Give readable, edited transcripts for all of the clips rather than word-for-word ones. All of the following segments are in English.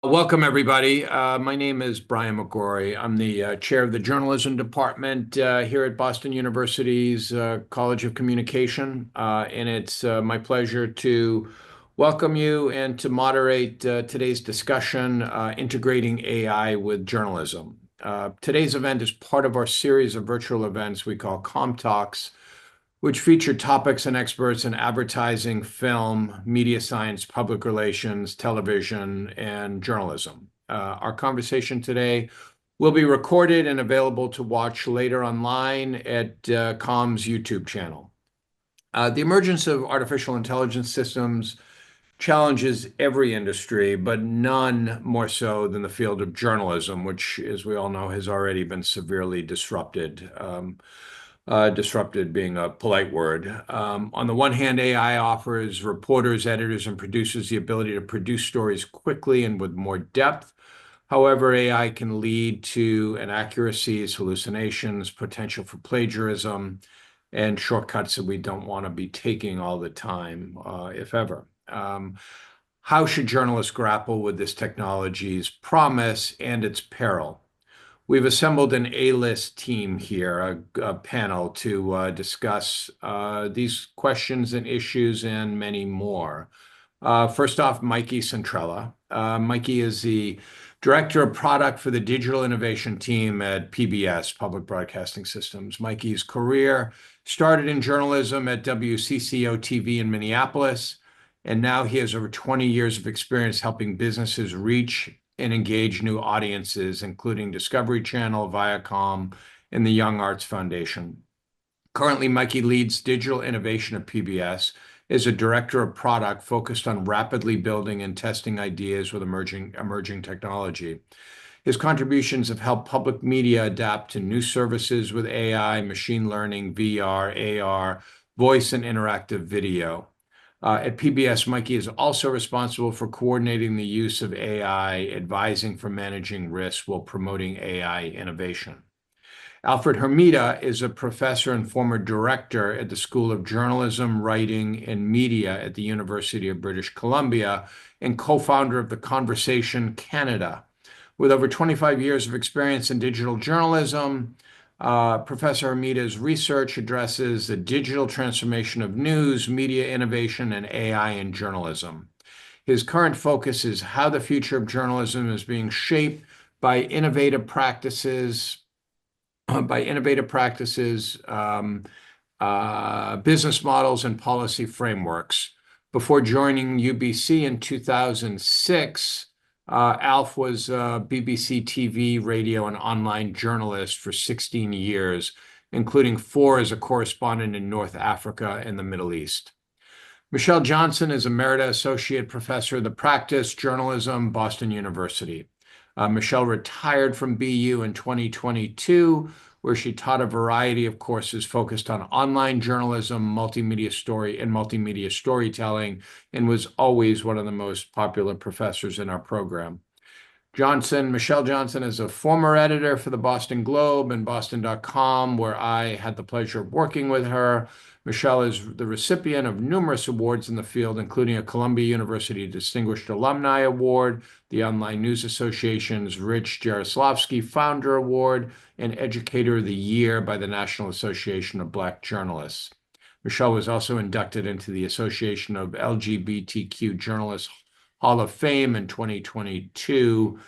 Welcome, everybody. My name is Brian McGrory. I'm the chair of the journalism department here at Boston University's College of Communication. And it's my pleasure to welcome you and to moderate today's discussion, integrating AI with journalism. Today's event is part of our series of virtual events we call COMtalks, which feature topics and experts in advertising, film, media science, public relations, television, and journalism. Our conversation today will be recorded and available to watch later online at COM's YouTube channel. The emergence of artificial intelligence systems challenges every industry, but none more so than the field of journalism, which, as we all know, has already been severely disrupted. Disrupted being a polite word. On the one hand, AI offers reporters, editors, and producers the ability to produce stories quickly and with more depth. However, AI can lead to inaccuracies, hallucinations, potential for plagiarism, and shortcuts that we don't want to be taking all the time, if ever. How should journalists grapple with this technology's promise and its peril? We've assembled an A-list team here, a panel to discuss these questions and issues and many more. First off, Mikey Centrella. Mikey is the Director of Product for the Digital Innovation Team at PBS, Public Broadcasting Systems. Mikey's career started in journalism at WCCO-TV in Minneapolis, and now he has over 20 years of experience helping businesses reach and engage new audiences, including Discovery Channel, Viacom, and the Young Arts Foundation. Currently, Mikey leads digital innovation at PBS as a director of product focused on rapidly building and testing ideas with emerging technology. His contributions have helped public media adapt to new services with AI, machine learning, VR, AR, voice, and interactive video. At PBS, Mikey is also responsible for coordinating the use of AI, advising for managing risks while promoting AI innovation. Alfred Hermida is a professor and former director at the School of Journalism, Writing, and Media at the University of British Columbia and co-founder of The Conversation Canada. With over 25 years of experience in digital journalism, Professor Hermida's research addresses the digital transformation of news, media innovation, and AI in journalism. His current focus is how the future of journalism is being shaped by innovative practices, business models, and policy frameworks. Before joining UBC in 2006, Alf was a BBC TV, radio, and online journalist for 16 years, including 4 as a correspondent in North Africa and the Middle East. Michelle Johnson is Emeritus Associate Professor of the Practice, Journalism, Boston University. Michelle retired from BU in 2022, where she taught a variety of courses focused on online journalism, multimedia storytelling, and was always one of the most popular professors in our program. Michelle Johnson is a former editor for the Boston Globe and Boston.com, where I had the pleasure of working with her. Michelle is the recipient of numerous awards in the field, including a Columbia University Distinguished Alumni Award, the Online News Association's Rich Jaroslavsky Founder Award, and Educator of the Year by the National Association of Black Journalists. Michelle was also inducted into the Association of LGBTQ Journalists Hall of Fame in 2022.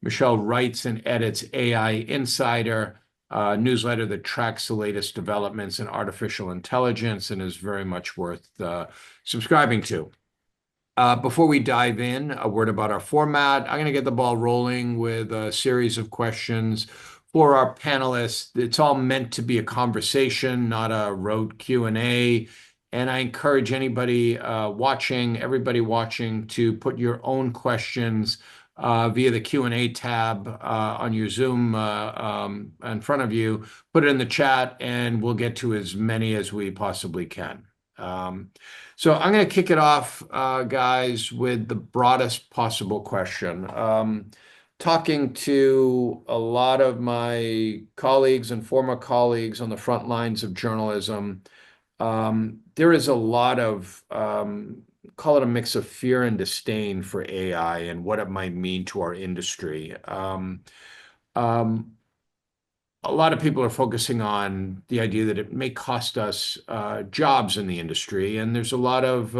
Michelle writes and edits AI Insider, a newsletter that tracks the latest developments in artificial intelligence and is very much worth subscribing to. Before we dive in, a word about our format. I'm going to get the ball rolling with a series of questions for our panelists. It's all meant to be a conversation, not a rote Q&A. And I encourage everybody watching to put your own questions via the Q&A tab on your Zoom in front of you. Put it in the chat, and we'll get to as many as we possibly can. So I'm going to kick it off, guys, with the broadest possible question. Talking to a lot of my colleagues and former colleagues on the front lines of journalism, there is a lot of call it a mix of fear and disdain for AI and what it might mean to our industry. Um, a lot of people are focusing on the idea that it may cost us jobs in the industry, and there's a lot of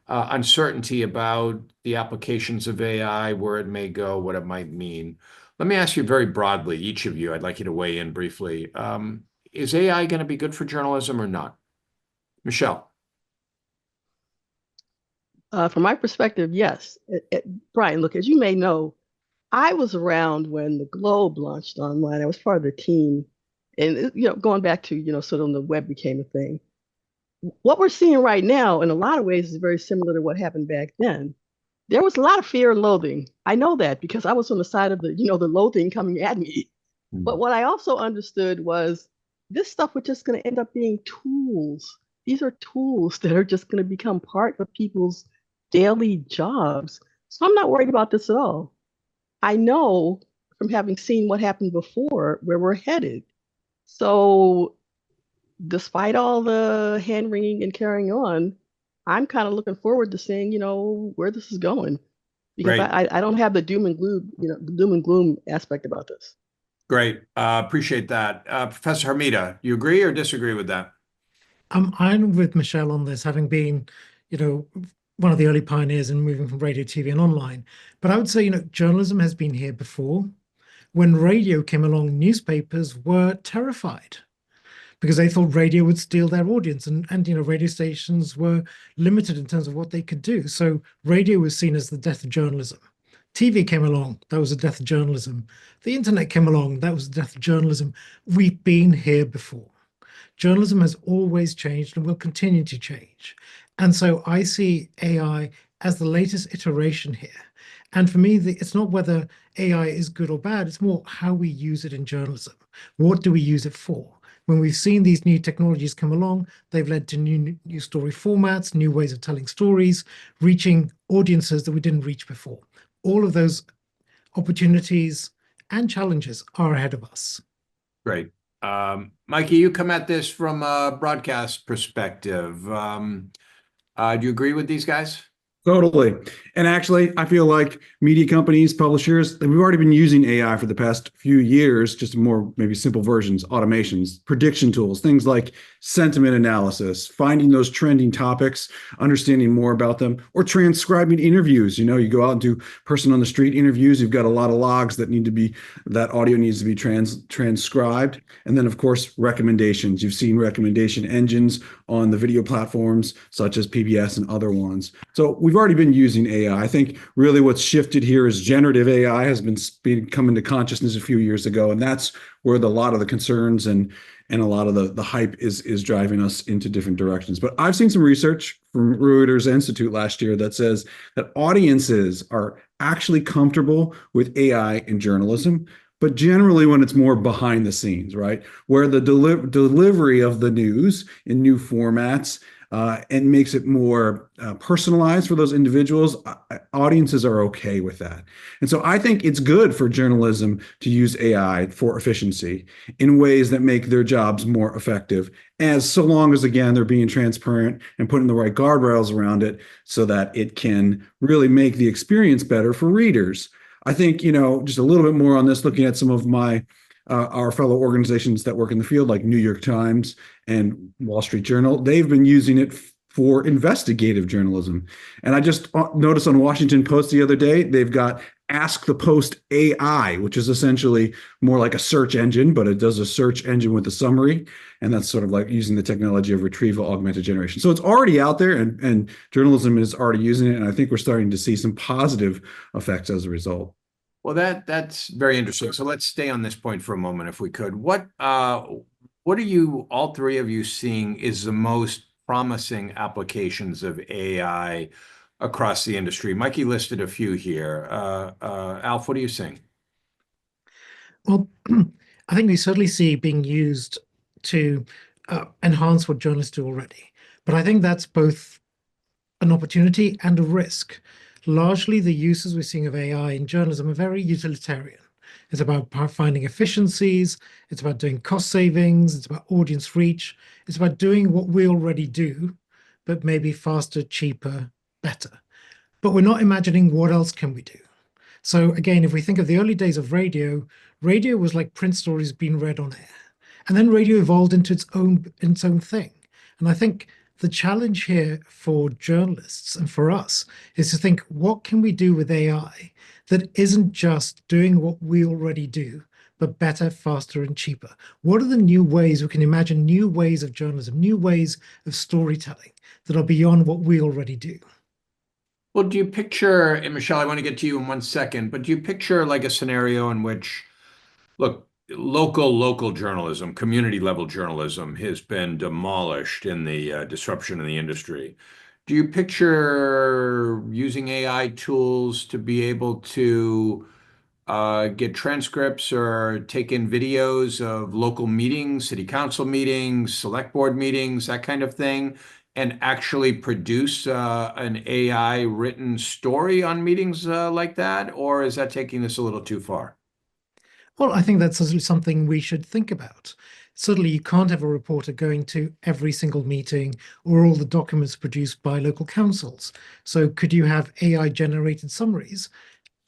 uncertainty about the applications of AI, where it may go, what it might mean. Let me ask you very broadly, each of you, I'd like you to weigh in briefly. Is AI going to be good for journalism or not? Michelle. From my perspective, yes. Brian, look, as you may know, I was around when the Globe launched online. I was part of the team. And, going back to, sort of when the web became a thing. What we're seeing right now, in a lot of ways, is very similar to what happened back then. There was a lot of fear and loathing. I know that because I was on the side of the loathing coming at me. But what I also understood was this stuff was just going to end up being tools. These are tools that are just going to become part of people's daily jobs. So I'm not worried about this at all. I know from having seen what happened before where we're headed. So despite all the hand wringing and carrying on, I'm kind of looking forward to seeing, where this is going. Because Great. I don't have the doom and gloom aspect about this. Great. Appreciate that. Professor Hermida, you agree or disagree with that? I'm with Michelle on this, having been, one of the early pioneers in moving from radio, TV, and online. But I would say, journalism has been here before. When radio came along, newspapers were terrified because they thought radio would steal their audience, and radio stations were limited in terms of what they could do. So radio was seen as the death of journalism. TV came along, that was the death of journalism. The internet came along, that was the death of journalism. We've been here before. Journalism has always changed and will continue to change. And so I see AI as the latest iteration here. And for me, it's not whether AI is good or bad, it's more how we use it in journalism. What do we use it for? When we've seen these new technologies come along, they've led to new story formats, new ways of telling stories, reaching audiences that we didn't reach before. All of those opportunities and challenges are ahead of us. Great. Mikey, you come at this from a broadcast perspective. Do you agree with these guys? Totally. And actually, I feel like media companies, publishers, we've already been using AI for the past few years, just more maybe simple versions, automations, prediction tools, things like sentiment analysis, finding those trending topics, understanding more about them, or transcribing interviews. You go out and do person on the street interviews. You've got a lot of logs that audio needs to be transcribed. And then, of course, recommendations. You've seen recommendation engines on the video platforms such as PBS and other ones. So we've already been using AI. I think really what's shifted here is generative AI has been come into consciousness a few years ago, and that's where a lot of the concerns and a lot of the hype is driving us into different directions. But I've seen some research from Reuters Institute last year that says that audiences are actually comfortable with AI in journalism, but generally when it's more behind the scenes, right? Where the delivery of the news in new formats and makes it more personalized for those individuals, audiences are okay with that. And so I think it's good for journalism to use AI for efficiency in ways that make their jobs more effective, as so long as, again, they're being transparent and putting the right guardrails around it so that it can really make the experience better for readers. I think, just a little bit more on this, looking at some of our fellow organizations that work in the field, like New York Times and Wall Street Journal, they've been using it for investigative journalism. And I just noticed on Washington Post the other day, they've got Ask the Post AI, which is essentially more like a search engine, but it does a search engine with a summary. And that's sort of like using the technology of retrieval augmented generation. So it's already out there, and journalism is already using it. And I think we're starting to see some positive effects as a result. Well, that's very interesting. So let's stay on this point for a moment, if we could. What are you, all three of you, seeing is the most promising applications of AI across the industry? Mikey listed a few here. Alf, what are you seeing? Well, I think we certainly see being used to enhance what journalists do already. But I think that's both an opportunity and a risk. Largely, the uses we're seeing of AI in journalism are very utilitarian. It's about finding efficiencies, it's about doing cost savings, it's about audience reach, it's about doing what we already do, but maybe faster, cheaper, better. But we're not imagining what else can we do. So again, if we think of the early days of radio, radio was like print stories being read on air. And then radio evolved into its own thing. And I think the challenge here for journalists and for us is to think, what can we do with AI that isn't just doing what we already do, but better, faster, and cheaper? What are the new ways we can imagine, new ways of journalism, new ways of storytelling that are beyond what we already do? Well, do you picture, and Michelle, I want to get to you in 1 second, but do you picture like a scenario in which, look, local journalism, community level journalism has been demolished in the disruption in the industry. Do you picture using AI tools to be able to get transcripts or take in videos of local meetings, city council meetings, select board meetings, that kind of thing, and actually produce an AI written story on meetings like that? Or is that taking this a little too far? Well, I think that's certainly something we should think about. Certainly, you can't have a reporter going to every single meeting or all the documents produced by local councils. So could you have AI-generated summaries?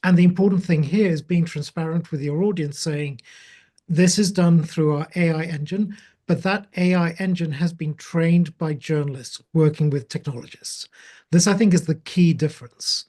And the important thing here is being transparent with your audience, saying, this is done through our AI engine, but that AI engine has been trained by journalists working with technologists. This, I think, is the key difference.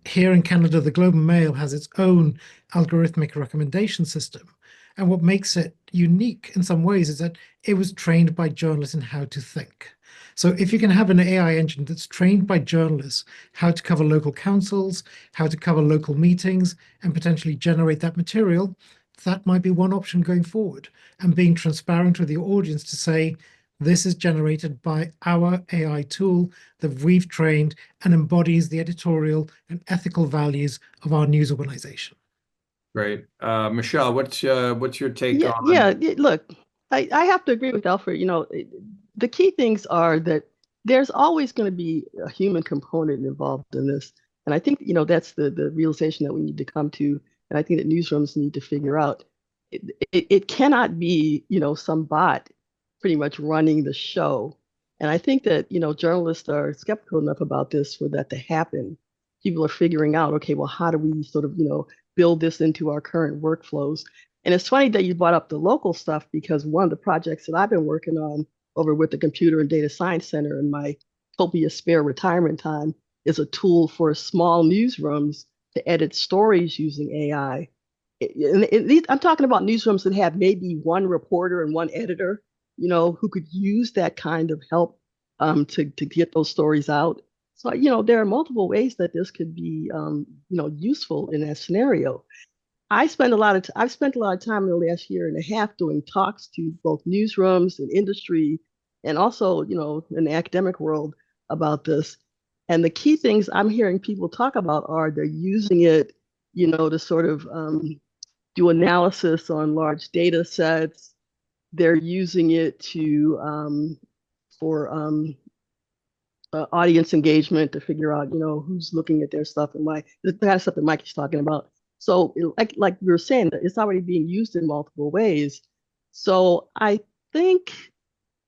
Here in Canada, the Globe and Mail has its own algorithmic recommendation system. And what makes it unique in some ways is that it was trained by journalists in how to think. So if you can have an AI engine that's trained by journalists how to cover local councils, how to cover local meetings, and potentially generate that material, that might be one option going forward. And being transparent with your audience to say, this is generated by our AI tool that we've trained and embodies the editorial and ethical values of our news organization. Great. Michelle, what's your take Yeah, on? look, I have to agree with Alfred. The key things are that there's always going to be a human component involved in this. And I think, that's the realization that we need to come to. And I think that newsrooms need to figure out it cannot be, some bot pretty much running the show. And I think that, journalists are skeptical enough about this for that to happen. People are figuring out, okay, well, how do we sort of, build this into our current workflows? And it's funny that you brought up the local stuff, because one of the projects that I've been working on over with the Computer and Data Science Center in my copious spare retirement time is a tool for small newsrooms to edit stories using AI. I'm talking about newsrooms that have maybe one reporter and one editor, who could use that kind of help to get those stories out. So, there are multiple ways that this could be, useful in that scenario. I've spent a lot of time in the last year and a half doing talks to both newsrooms and industry, and also, in the academic world about this. And the key things I'm hearing people talk about are they're using it, to sort of do analysis on large data sets. They're using it for audience engagement, to figure out, who's looking at their stuff and why. The kind of stuff that Mikey's talking about. So like we were saying, it's already being used in multiple ways. So I think,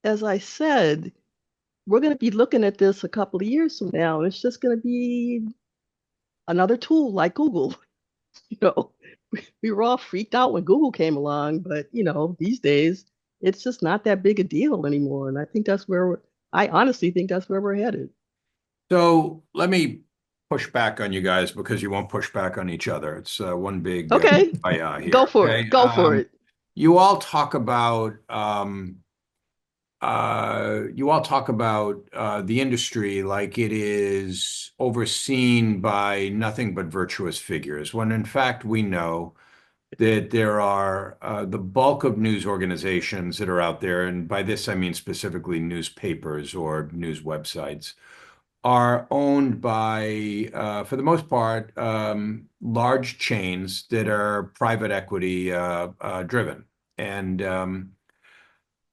as I said, we're going to be looking at this a couple of years from now, and it's just going to be another tool like Google. We were all freaked out when Google came along, but these days it's just not that big a deal anymore. And I think I honestly think that's where we're headed. So let me push back on you guys, because you won't push back on each other. It's one big Okay, here. go for Okay? it. Go for it. You all talk about the industry like it is overseen by nothing but virtuous figures, when in fact we know that there are the bulk of news organizations that are out there, and by this I mean specifically newspapers or news websites, are owned by, for the most part, large chains that are private equity driven. And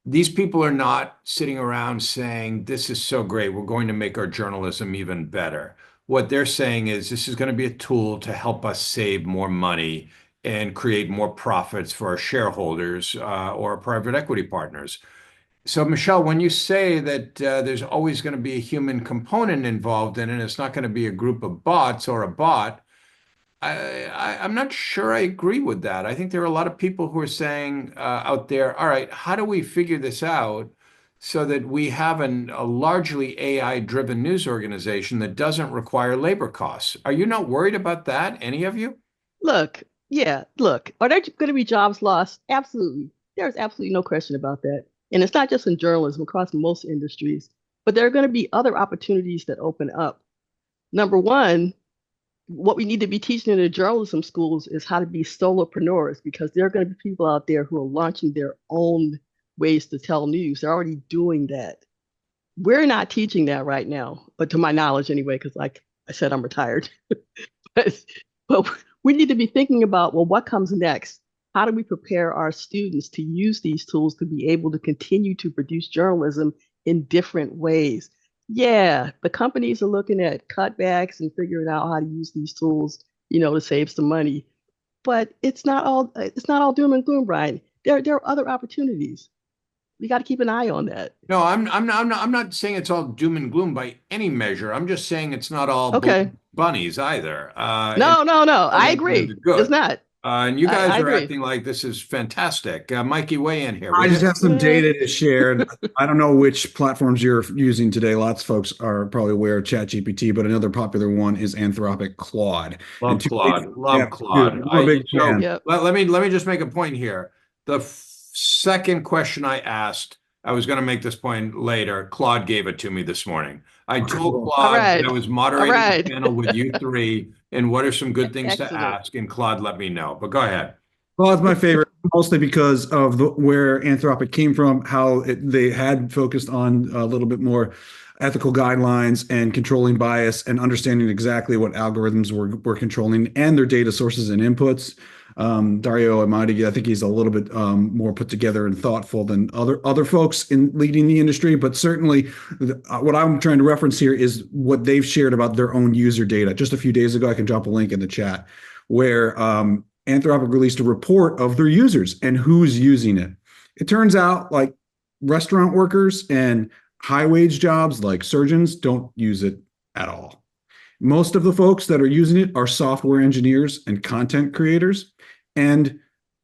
these people are not sitting around saying, this is so great, we're going to make our journalism even better. What they're saying is, this is going to be a tool to help us save more money and create more profits for our shareholders or our private equity partners. So, Michelle, when you say that there's always going to be a human component involved in it, it's not going to be a group of bots or a bot. I'm not sure I agree with that. I think there are a lot of people who are saying out there, all right, how do we figure this out so that we have a largely AI-driven news organization that doesn't require labor costs? Are you not worried about that, any of you? Look, yeah, look, are there going to be jobs lost? Absolutely. There's absolutely no question about that. And it's not just in journalism, across most industries, but there are going to be other opportunities that open up. Number one, what we need to be teaching in the journalism schools is how to be solopreneurs, because there are going to be people out there who are launching their own ways to tell news. They're already doing that. We're not teaching that right now, but to my knowledge anyway, because like I said, I'm retired. but, but we need to be thinking about, well, what comes next? How do we prepare our students to use these tools to be able to continue to produce journalism in different ways? Yeah, the companies are looking at cutbacks and figuring out how to use these tools, to save some money. But it's not all doom and gloom, Brian. There are other opportunities. We got to keep an eye on that. No, I'm not saying it's all doom and gloom by any measure. I'm just saying it's not all Okay. bunnies either. And No. all I the bunnies agree. are It's good. not. And you guys I are agree. acting like this is fantastic. Mikey, weigh in here, I would just you? have some data to share. And I don't know which platforms you're using today. Lots of folks are probably aware of ChatGPT, but another popular one is Anthropic Claude. And Love two Claude. yeah, Love dude, Claude. I'm a big So fan. Yep. let me just make a point here. The second question I asked, I was going to make this point later. Claude gave it to me this morning. I told Cool. All Claude that I right. was All moderating the right. panel with you three, and what are some good things to Excellent. ask? And Claude let me know. But go ahead. Well, it's my favorite, mostly because of where Anthropic came from, how they had focused on a little bit more ethical guidelines and controlling bias and understanding exactly what algorithms were controlling and their data sources and inputs. Dario Amadi, I think he's a little bit more put together and thoughtful than other folks in leading the industry. But certainly, what I'm trying to reference here is what they've shared about their own user data. Just a few days ago, I can drop a link in the chat where Anthropic released a report of their users and who's using it. It turns out like restaurant workers and high wage jobs like surgeons don't use it at all. Most of the folks that are using it are software engineers and content creators. And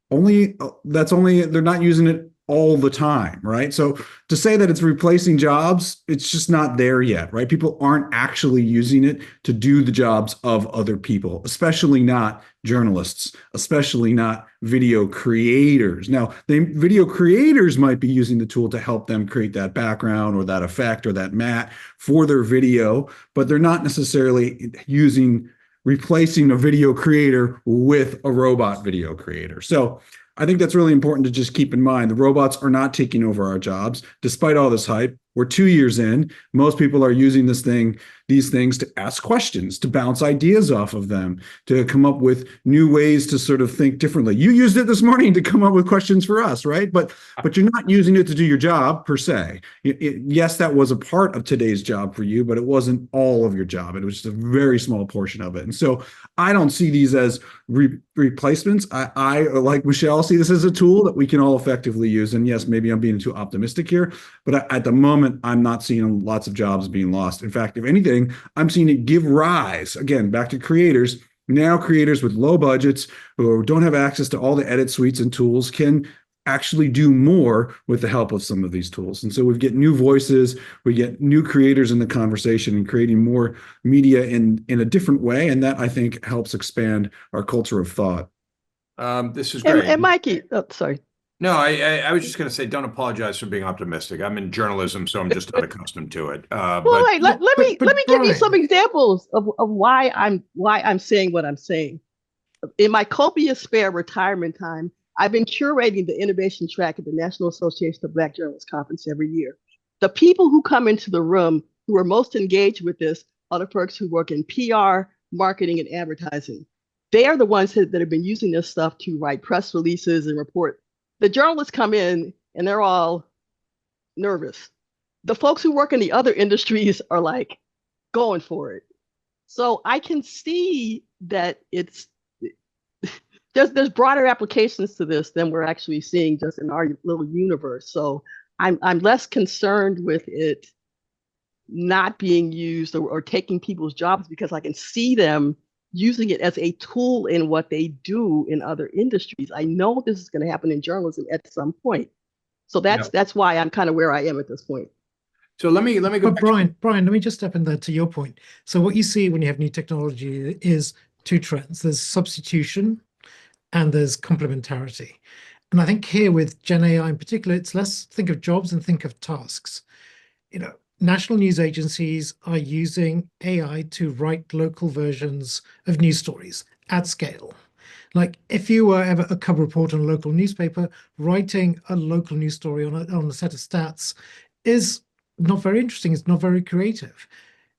they're not using it all the time, right? So to say that it's replacing jobs, it's just not there yet, right? People aren't actually using it to do the jobs of other people, especially not journalists, especially not video creators. Now, video creators might be using the tool to help them create that background or that effect or that matte for their video, but they're not necessarily replacing a video creator with a robot video creator. So I think that's really important to just keep in mind. The robots are not taking over our jobs, despite all this hype. We're 2 years in. Most people are using these things to ask questions, to bounce ideas off of them, to come up with new ways to sort of think differently. You used it this morning to come up with questions for us, right? But you're not using it to do your job per se. Yes, that was a part of today's job for you, but it wasn't all of your job. It was just a very small portion of it. And so I don't see these as replacements. I, like Michelle, see this as a tool that we can all effectively use. And yes, maybe I'm being too optimistic here, but at the moment, I'm not seeing lots of jobs being lost. In fact, if anything, I'm seeing it give rise, again, back to creators. Now creators with low budgets who don't have access to all the edit suites and tools can actually do more with the help of some of these tools. And so we get new voices, we get new creators in the conversation and creating more media in a different way. And that, I think, helps expand our culture of thought. This is And, great. and Mikey, oh, sorry. No, I was just going to say, don't apologize for being optimistic. I'm in journalism, so I'm just not accustomed to it. Well, But wait, let But me give you some Brian, examples of why I'm saying what I'm saying. In my copious spare retirement time, I've been curating the innovation track at the National Association of Black Journalists Conference every year. The people who come into the room who are most engaged with this are the folks who work in PR, marketing, and advertising. They are the ones that have been using this stuff to write press releases and report. The journalists come in and they're all nervous. The folks who work in the other industries are like going for it. So I can see that there's broader applications to this than we're actually seeing just in our little universe. So I'm less concerned with it not being used or taking people's jobs because I can see them using it as a tool in what they do in other industries. I know this is going to happen in journalism at some point. So Yeah. that's why I'm kind of where I am at this point. So let me go But back. Brian, let me just step in there to your point. So what you see when you have new technology is two trends. There's substitution and there's complementarity. And I think here with Gen AI in particular, it's less think of jobs and think of tasks. National news agencies are using AI to write local versions of news stories at scale. Like if you were ever a cub reporter on a local newspaper, writing a local news story on a set of stats is not very interesting. It's not very creative.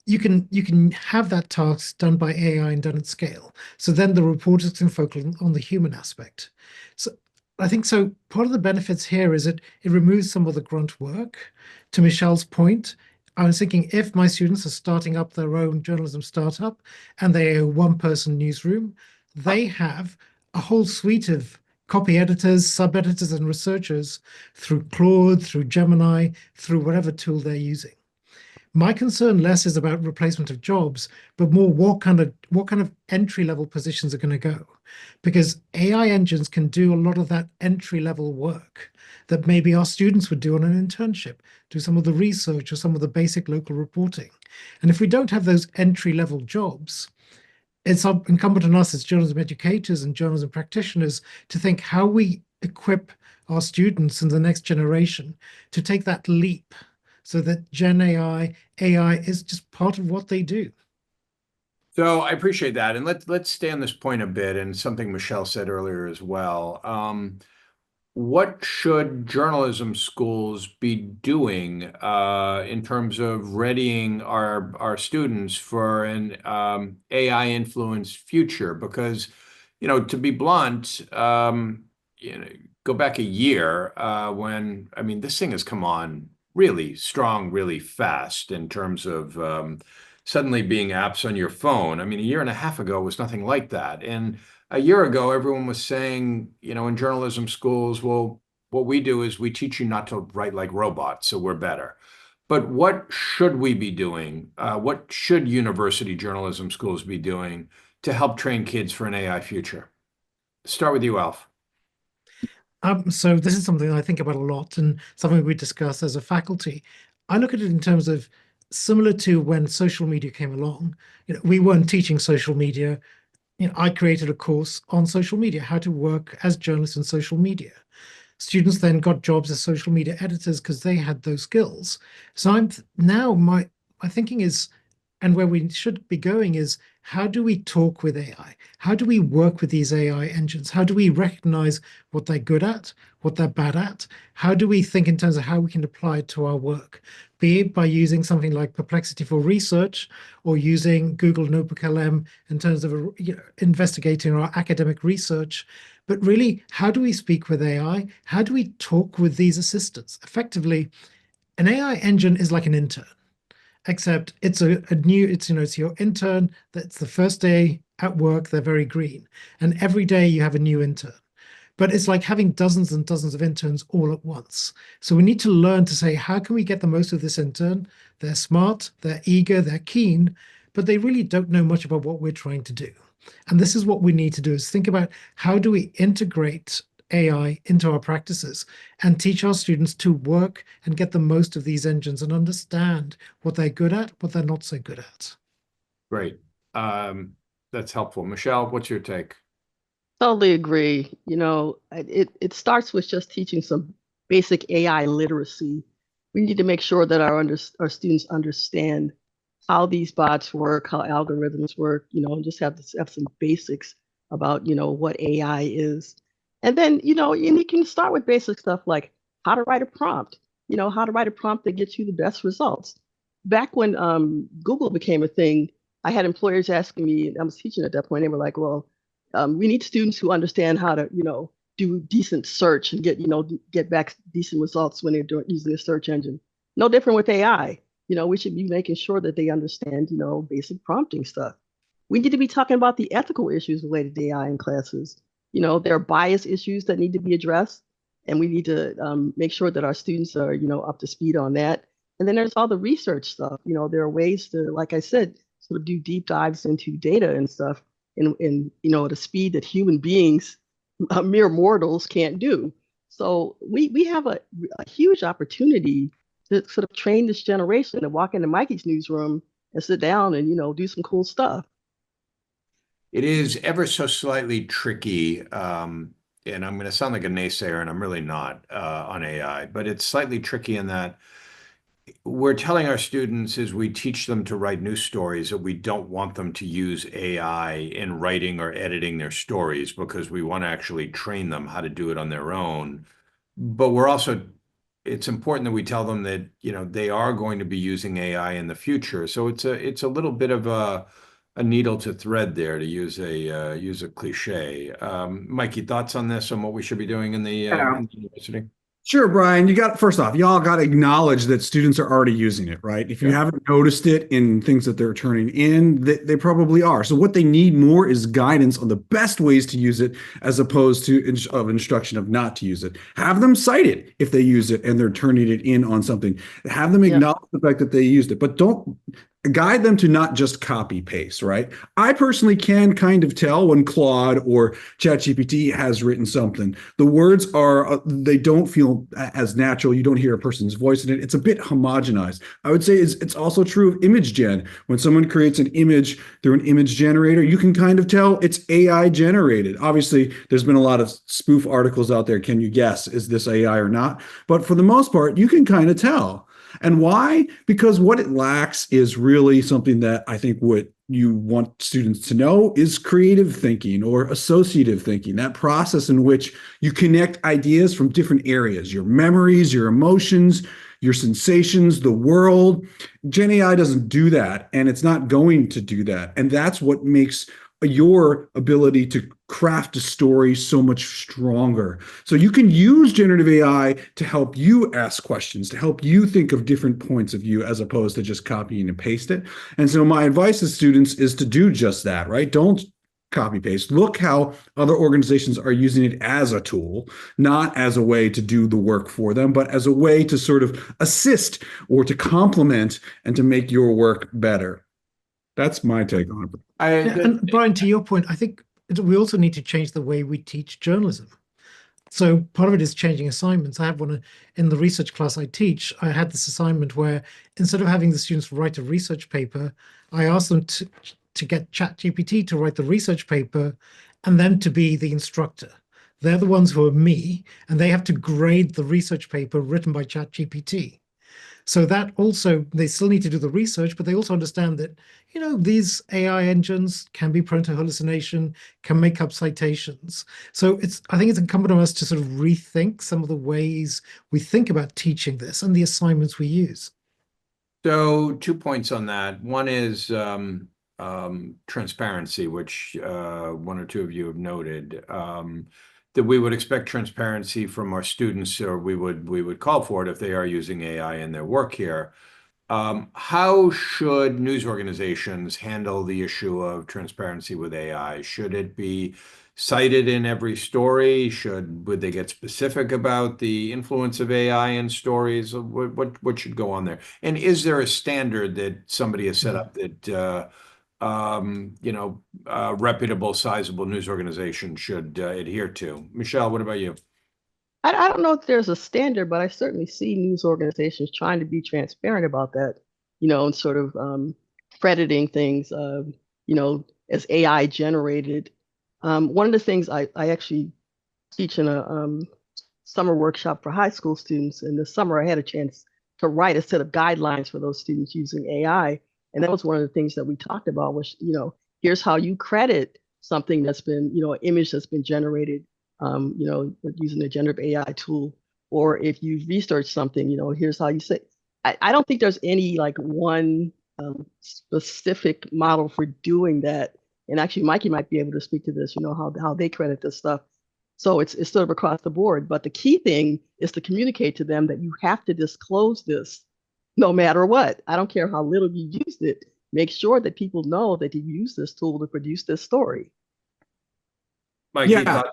You can have that task done by AI and done at scale. So then the reporters can focus on the human aspect. So I think so. Part of the benefits here is it removes some of the grunt work. To Michelle's point, I was thinking if my students are starting up their own journalism startup and they are a one-person newsroom, they have a whole suite of copy editors, sub-editors, and researchers through Claude, through Gemini, through whatever tool they're using. My concern less is about replacement of jobs, but more what kind of entry-level positions are going to go. Because AI engines can do a lot of that entry-level work that maybe our students would do on an internship, do some of the research or some of the basic local reporting. And if we don't have those entry-level jobs, it's incumbent on us as journalism educators and journalism practitioners to think how we equip our students in the next generation to take that leap so that Gen AI is just part of what they do. So I appreciate that, and let's stay on this point a bit, and something Michelle said earlier as well. What should journalism schools be doing in terms of readying our students for an AI influenced future? Because, to be blunt, go back a year when, I mean, this thing has come on really strong, really fast in terms of suddenly being apps on your phone. I mean, a year and a half ago was nothing like that. And a year ago, everyone was saying, in journalism schools, well, what we do is we teach you not to write like robots, so we're better. But what should we be doing? What should university journalism schools be doing to help train kids for an AI future? Start with you, Alf. So this is something I think about a lot and something we discuss as a faculty. I look at it in terms of similar to when social media came along. We weren't teaching social media. I created a course on social media, how to work as journalists in social media. Students then got jobs as social media editors because they had those skills. So my thinking is, and where we should be going is, how do we talk with AI? How do we work with these AI engines? How do we recognize what they're good at, what they're bad at? How do we think in terms of how we can apply it to our work? Be it by using something like Perplexity for research or using Google Notebook LM in terms of investigating our academic research. But really, how do we speak with AI? How do we talk with these assistants? Effectively, an AI engine is like an intern, except it's it's your intern. That's the first day at work. They're very green. And every day you have a new intern. But it's like having dozens and dozens of interns all at once. So we need to learn to say, how can we get the most of this intern? They're smart, they're eager, they're keen, but they really don't know much about what we're trying to do. And this is what we need to do, is think about how do we integrate AI into our practices and teach our students to work and get the most of these engines and understand what they're good at, what they're not so good at. Great. That's helpful. Michelle, what's your take? Totally agree. It starts with just teaching some basic AI literacy. We need to make sure that our students understand how these bots work, how algorithms work, and just have some basics about, what AI is. And then, and you can start with basic stuff like how to write a prompt, how to write a prompt that gets you the best results. Back when Google became a thing, I had employers asking me, I was teaching at that point, they were like, well, we need students who understand how to, do decent search and get back decent results when they're using a search engine. No different with AI. We should be making sure that they understand, basic prompting stuff. We need to be talking about the ethical issues related to AI in classes. There are bias issues that need to be addressed. and we need to make sure that our students are, up to speed on that. And then there's all the research stuff. There are ways to, like I said, sort of do deep dives into data and stuff at a speed that human beings, mere mortals, can't do. So we have a huge opportunity to sort of train this generation to walk into Mikey's newsroom and sit down and, do some cool stuff. It is ever so slightly tricky, and I'm going to sound like a naysayer, and I'm really not on AI, but it's slightly tricky in that we're telling our students as we teach them to write news stories that we don't want them to use AI in writing or editing their stories because we want to actually train them how to do it on their own. But it's important that we tell them that, they are going to be using AI in the future. So it's a little bit of a needle to thread there, to use a cliche. Mikey, thoughts on this, on what we should be doing in the university? Sure, Brian. First off, y'all got to acknowledge that students are already using it, right? If you haven't noticed it in things that they're turning in, they probably are. So what they need more is guidance on the best ways to use it, as opposed to instruction of not to use it. Have them cite it if they use it and they're turning it in on something. Have them acknowledge the fact that they used it, but don't guide them to not just copy paste, right? I personally can kind of tell when Claude or ChatGPT has written something. The words they don't feel as natural. You don't hear a person's voice in it. It's a bit homogenized. I would say it's also true of image gen. When someone creates an image through an image generator, you can kind of tell it's AI generated. Obviously, there's been a lot of spoof articles out there. Can you guess, is this AI or not? But for the most part, you can kind of tell. And why? Because what it lacks is really something that I think what you want students to know is creative thinking or associative thinking, that process in which you connect ideas from different areas, your memories, your emotions, your sensations, the world. Gen AI doesn't do that, and it's not going to do that. And that's what makes your ability to craft a story so much stronger. So you can use generative AI to help you ask questions, to help you think of different points of view, as opposed to just copying and paste it. And so my advice to students is to do just that, right? Don't copy paste. Look how other organizations are using it as a tool, not as a way to do the work for them, but as a way to sort of assist or to complement and to make your work better. That's my take on it. And Brian, to your point, I think we also need to change the way we teach journalism. So part of it is changing assignments. I have one in the research class I teach. I had this assignment where instead of having the students write a research paper, I asked them to get ChatGPT to write the research paper and them to be the instructor. They're the ones who are me, and they have to grade the research paper written by ChatGPT. So that also, they still need to do the research, but they also understand that, these AI engines can be prone to hallucination, can make up citations. So I think it's incumbent on us to sort of rethink some of the ways we think about teaching this and the assignments we use. So 2 points on that. One is transparency, which one or two of you have noted. That we would expect transparency from our students, or we would call for it if they are using AI in their work here. How should news organizations handle the issue of transparency with AI? Should it be cited in every story? Would they get specific about the influence of AI in stories? What should go on there? And is there a standard that somebody has set up that reputable, sizable news organization should adhere to? Michelle, what about you? I don't know if there's a standard, but I certainly see news organizations trying to be transparent about that, and sort of crediting things, as AI generated. One of the things I actually teach in a summer workshop for high school students. In the summer, I had a chance to write a set of guidelines for those students using AI. And that was one of the things that we talked about was, here's how you credit something that's been, an image that's been generated, using a generative AI tool. Or if you've researched something, here's how you say. I don't think there's any like one specific model for doing that. And actually, Mikey might be able to speak to this, how they credit this stuff. So it's sort of across the board. But the key thing is to communicate to them that you have to disclose this no matter what. I don't care how little you used it. Make sure that people know that you use this tool to produce this story. Mikey, thoughts?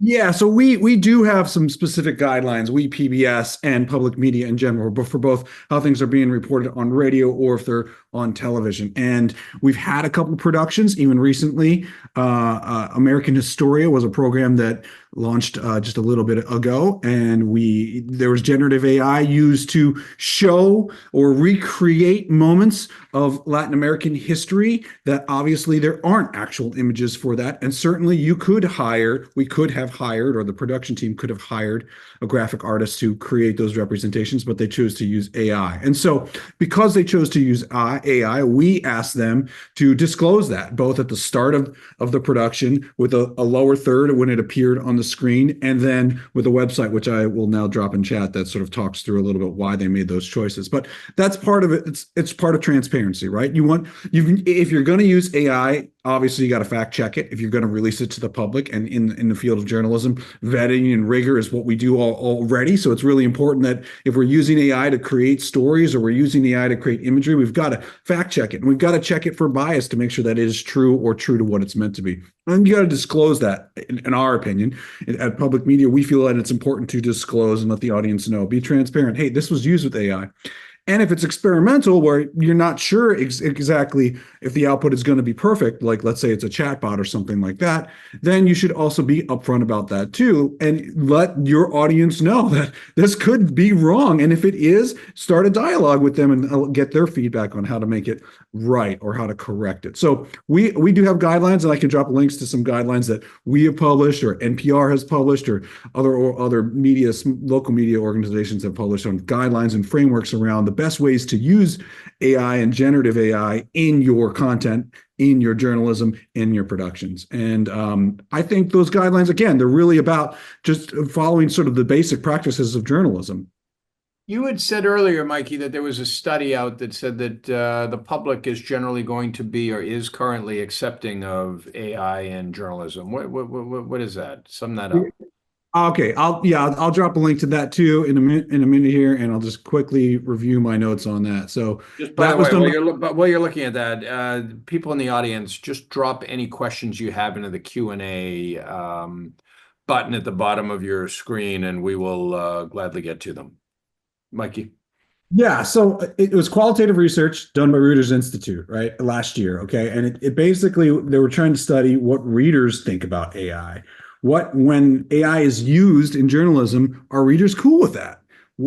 Yeah, so we do have some specific guidelines, we PBS and public media in general, but for both how things are being reported on radio or if they're on television. And we've had a couple productions, even recently. American Historia was a program that launched just a little bit ago, and there was generative AI used to show or recreate moments of Latin American history that obviously there aren't actual images for that. And certainly we could have hired, or the production team could have hired a graphic artist to create those representations, but they chose to use AI. And so because they chose to use AI, we asked them to disclose that both at the start of the production with a lower third when it appeared on the screen, and then with a website, which I will now drop in chat, that sort of talks through a little bit why they made those choices. But that's part of it. It's part of transparency, right? If you're going to use AI, obviously you got to fact check it if you're going to release it to the public. And in the field of journalism, vetting and rigor is what we do already. So it's really important that if we're using AI to create stories or we're using AI to create imagery, we've got to fact check it. And we've got to check it for bias to make sure that it is true or true to what it's meant to be. And you got to disclose that, in our opinion. At public media, we feel that it's important to disclose and let the audience know. Be transparent. Hey, this was used with AI. And if it's experimental, where you're not sure exactly if the output is going to be perfect, like let's say it's a chatbot or something like that, then you should also be upfront about that too, and let your audience know that this could be wrong. And if it is, start a dialogue with them and get their feedback on how to make it right or how to correct it. So we do have guidelines, and I can drop links to some guidelines that we have published, or NPR has published, or other media, local media organizations have published on guidelines and frameworks around the best ways to use AI and generative AI in your content, in your journalism, in your productions. And I think those guidelines, again, they're really about just following sort of the basic practices of journalism. You had said earlier, Mikey, that there was a study out that said that the public is generally going to be, or is currently accepting of AI in journalism. What is that? Sum that up. Okay, I'll drop a link to that too in a minute here, and I'll just quickly review my notes on that. So just by that the was way, done. while you're looking at that, people in the audience, just drop any questions you have into the Q&A button at the bottom of your screen, and we will gladly get to them. Mikey. Yeah, so it was qualitative research done by Readers Institute, right, last year. Okay, and it basically, they were trying to study what readers think about AI. When AI is used in journalism, are readers cool with that?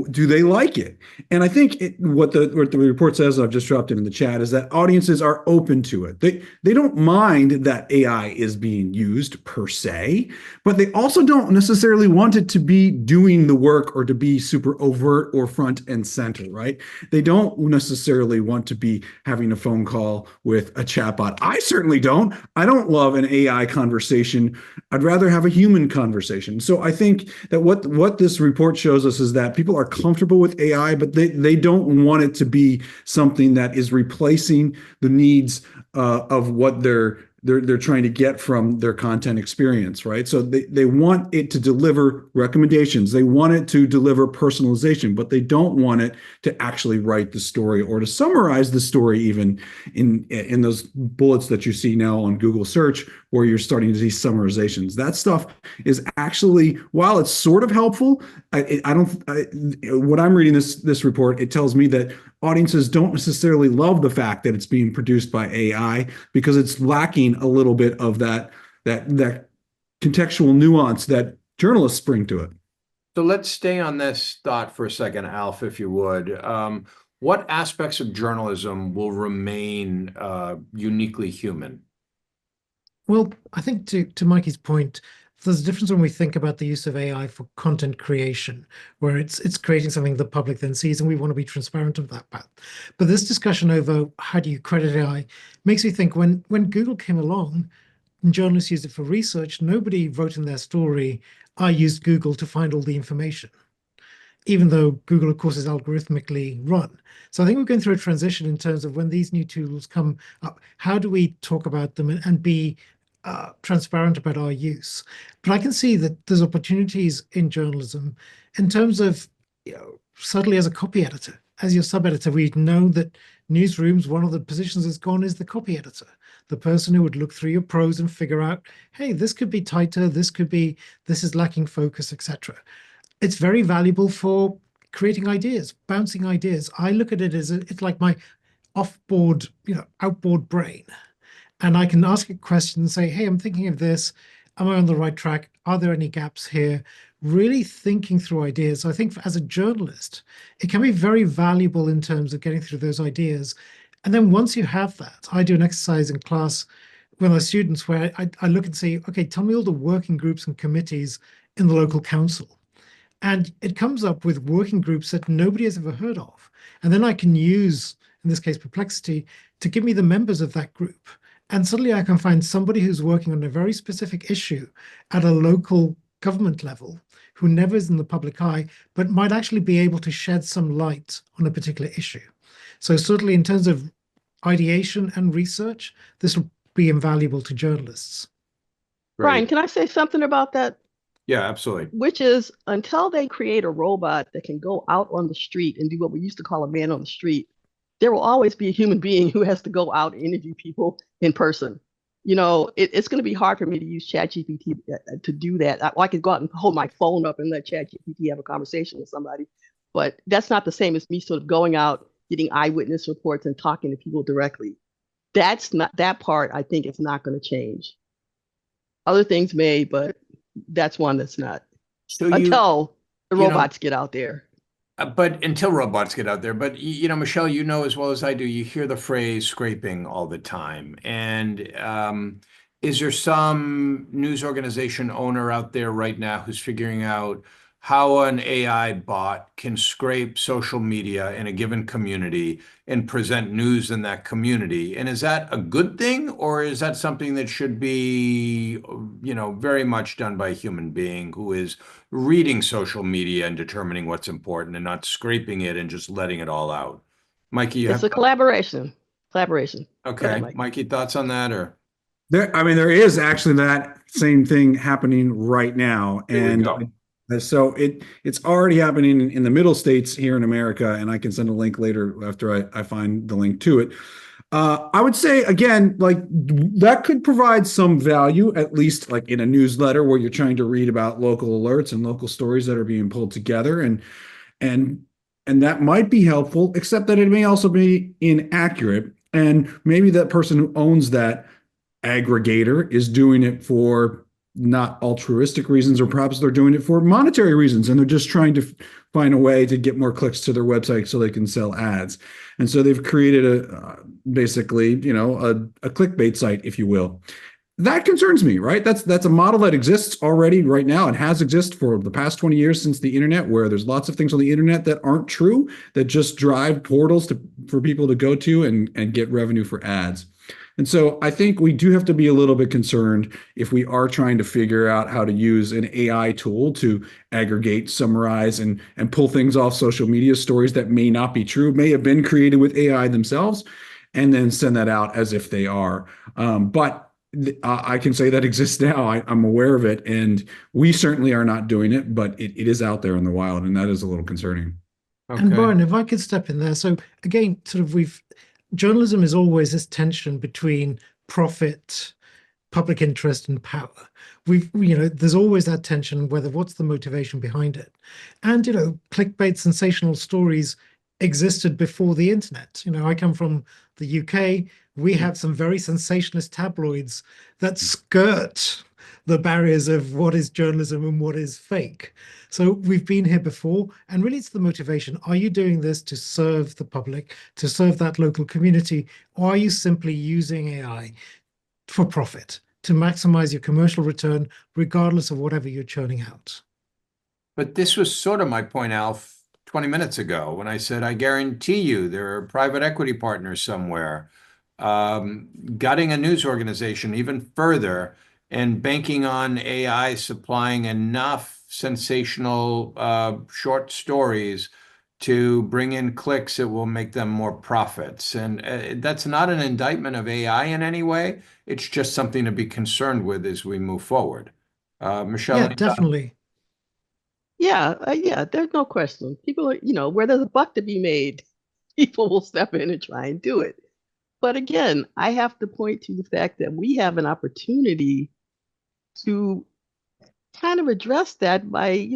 Do they like it? And I think what the report says, I've just dropped it in the chat, is that audiences are open to it. They don't mind that AI is being used per se, but they also don't necessarily want it to be doing the work or to be super overt or front and center, right? They don't necessarily want to be having a phone call with a chatbot. I certainly don't. I don't love an AI conversation. I'd rather have a human conversation. So I think that what this report shows us is that people are comfortable with AI, but they don't want it to be something that is replacing the needs of what they're trying to get from their content experience, right? So they want it to deliver recommendations. They want it to deliver personalization, but they don't want it to actually write the story or to summarize the story, even in those bullets that you see now on Google search, where you're starting to see summarizations. That stuff is actually, while it's sort of helpful, what I'm reading this report, it tells me that audiences don't necessarily love the fact that it's being produced by AI, because it's lacking a little bit of that contextual nuance that journalists bring to it. So let's stay on this thought for a second, Alf, if you would. What aspects of journalism will remain uniquely human? Well, I think to Mikey's point, there's a difference when we think about the use of AI for content creation, where it's creating something the public then sees, and we want to be transparent of that path. But this discussion over how do you credit AI makes me think, when Google came along and journalists used it for research, nobody wrote in their story, I used Google to find all the information, even though Google, of course, is algorithmically run. So I think we're going through a transition in terms of when these new tools come up, how do we talk about them and be transparent about our use? But I can see that there's opportunities in journalism in terms of, subtly as a copy editor, as your sub-editor, we know that newsrooms, one of the positions that's gone is the copy editor. the person who would look through your prose and figure out, hey, this could be tighter, this is lacking focus, etc. It's very valuable for creating ideas, bouncing ideas. I look at it as it's like my offboard, outboard brain. And I can ask a question and say, hey, I'm thinking of this. Am I on the right track? Are there any gaps here? Really thinking through ideas. So I think as a journalist, it can be very valuable in terms of getting through those ideas. And then once you have that, I do an exercise in class with my students where I look and say, okay, tell me all the working groups and committees in the local council. And it comes up with working groups that nobody has ever heard of. And then I can use, in this case, Perplexity, to give me the members of that group. And suddenly I can find somebody who's working on a very specific issue at a local government level who never is in the public eye, but might actually be able to shed some light on a particular issue. So certainly in terms of ideation and research, this will be invaluable to journalists. Brian, can I say something about that? Yeah, absolutely. Which is, until they create a robot that can go out on the street and do what we used to call a man on the street, there will always be a human being who has to go out and interview people in person. It's going to be hard for me to use ChatGPT to do that. I could go out and hold my phone up and let ChatGPT have a conversation with somebody, but that's not the same as me sort of going out, getting eyewitness reports and talking to people directly. That part, I think, is not going to change. Other things may, but that's one that's not. So until the robots get out there. But until robots get out there. But, Michelle, as well as I do, you hear the phrase scraping all the time. And is there some news organization owner out there right now who's figuring out how an AI bot can scrape social media in a given community and present news in that community? And is that a good thing, or is that something that should be, very much done by a human being who is reading social media and determining what's important and not scraping it and just letting it all out? Mikey, it's a collaboration. Okay, Mikey, thoughts on that? Or there is actually that same thing happening right now, and so it's already happening in the middle states here in America, and I can send a link later after I find the link to it. I would say, again, like that could provide some value, at least like in a newsletter where you're trying to read about local alerts and local stories that are being pulled together, and that might be helpful, except that it may also be inaccurate. And maybe that person who owns that aggregator is doing it for not altruistic reasons, or perhaps they're doing it for monetary reasons, and they're just trying to find a way to get more clicks to their website so they can sell ads. And so they've created basically a clickbait site, if you will. That concerns me, right? That's a model that exists already right now. It has existed for the past 20 years since the internet, where there's lots of things on the internet that aren't true, that just drive portals for people to go to and get revenue for ads. And so I think we do have to be a little bit concerned if we are trying to figure out how to use an AI tool to aggregate, summarize, and pull things off social media stories that may not be true, may have been created with AI themselves, and then send that out as if they are. But I can say that exists now. I'm aware of it, and we certainly are not doing it, but it is out there in the wild, and that is a little concerning. Okay. And Brian, if I could step in there. So again, journalism is always this tension between profit, public interest, and power. There's always that tension, what's the motivation behind it? And, clickbait, sensational stories existed before the internet. I come from the UK. We have some very sensationalist tabloids that skirt the barriers of what is journalism and what is fake. So we've been here before, and really it's the motivation. Are you doing this to serve the public, to serve that local community, or are you simply using AI for profit, to maximize your commercial return, regardless of whatever you're churning out? But this was sort of my point, Alf, 20 minutes ago, when I said, I guarantee you there are private equity partners somewhere gutting a news organization even further and banking on AI supplying enough sensational short stories to bring in clicks that will make them more profits. And that's not an indictment of AI in any way. It's just something to be concerned with as we move forward. Michelle? Yeah, definitely. Yeah, there's no question. People are, where there's a buck to be made, people will step in and try and do it. But again, I have to point to the fact that we have an opportunity to kind of address that by,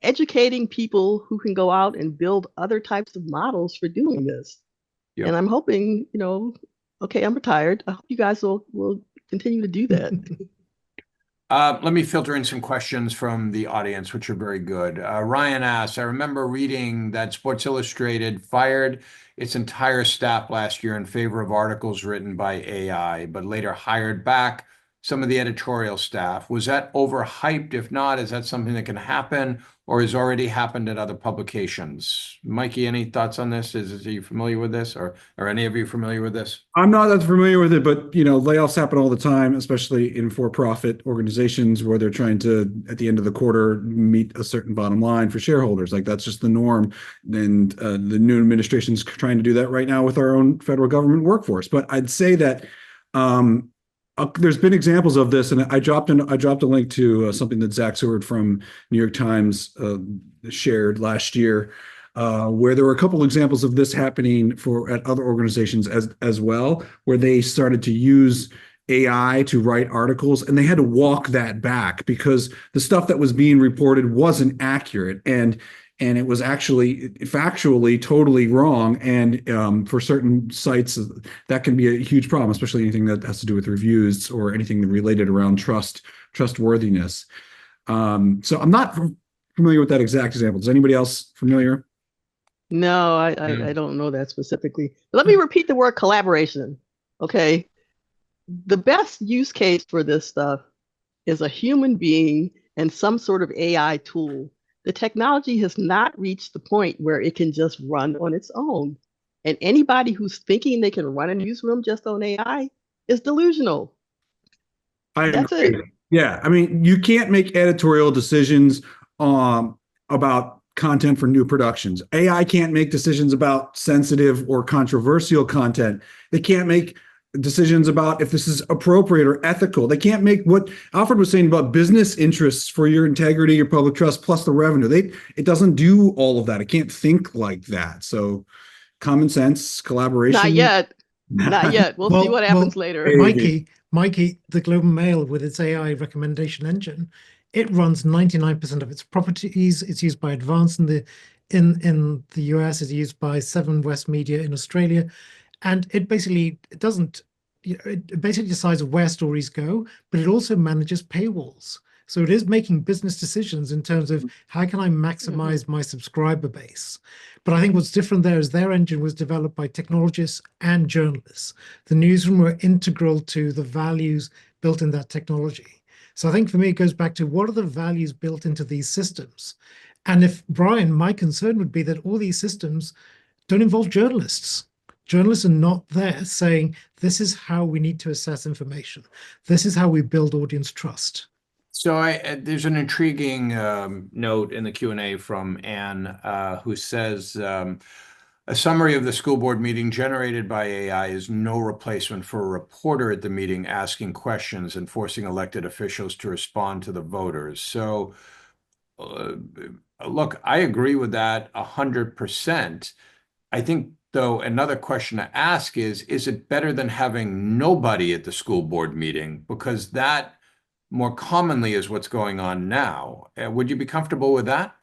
educating people who can go out and build other types of models for doing this. Yep. And I'm hoping, okay, I'm retired. I hope you guys will continue to do that. Let me filter in some questions from the audience, which are very good. Ryan asks, I remember reading that Sports Illustrated fired its entire staff last year in favor of articles written by AI, but later hired back some of the editorial staff. Was that overhyped? If not, is that something that can happen or has already happened at other publications? Mikey, any thoughts on this? Are you familiar with this, or are any of you familiar with this? I'm not that familiar with it, but layoffs happen all the time, especially in for-profit organizations where they're trying to, at the end of the quarter, meet a certain bottom line for shareholders. Like that's just the norm. And the new administration is trying to do that right now with our own federal government workforce. But I'd say that there's been examples of this, and I dropped a link to something that Zach Seward from New York Times shared last year, where there were a couple examples of this happening at other organizations as well, where they started to use AI to write articles, and they had to walk that back because the stuff that was being reported wasn't accurate, and it was actually factually totally wrong. And for certain sites, that can be a huge problem, especially anything that has to do with reviews or anything related around trustworthiness. So I'm not familiar with that exact example. Is anybody else familiar? No, I don't know that specifically. Let me repeat the word collaboration. Okay. The best use case for this stuff is a human being and some sort of AI tool. The technology has not reached the point where it can just run on its own. And anybody who's thinking they can run a newsroom just on AI is delusional. That's it. Yeah. I mean, you can't make editorial decisions about content for new productions. AI can't make decisions about sensitive or controversial content. They can't make decisions about if this is appropriate or ethical. They can't make what Alfred was saying about business interests for your integrity, your public trust, plus the revenue. It doesn't do all of that. It can't think like that. So common sense, collaboration. Not yet. Not yet. We'll see what happens later. Mikey, the Globe and Mail with its AI recommendation engine, it runs 99% of its properties. It's used by Advance in the US. It's used by 7 West Media in Australia. And it basically it basically decides where stories go, but it also manages paywalls. So it is making business decisions in terms of how can I maximize my subscriber base. But I think what's different there is their engine was developed by technologists and journalists. The newsroom were integral to the values built in that technology. So I think for me, it goes back to what are the values built into these systems? And if Brian, my concern would be that all these systems don't involve journalists. Journalists are not there saying, this is how we need to assess information. This is how we build audience trust. So there's an intriguing note in the Q&A from Anne who says, a summary of the school board meeting generated by AI is no replacement for a reporter at the meeting asking questions and forcing elected officials to respond to the voters. So look, I agree with that 100%. I think, though, another question to ask is it better than having nobody at the school board meeting? Because that more commonly is what's going on now. Would you be comfortable with that?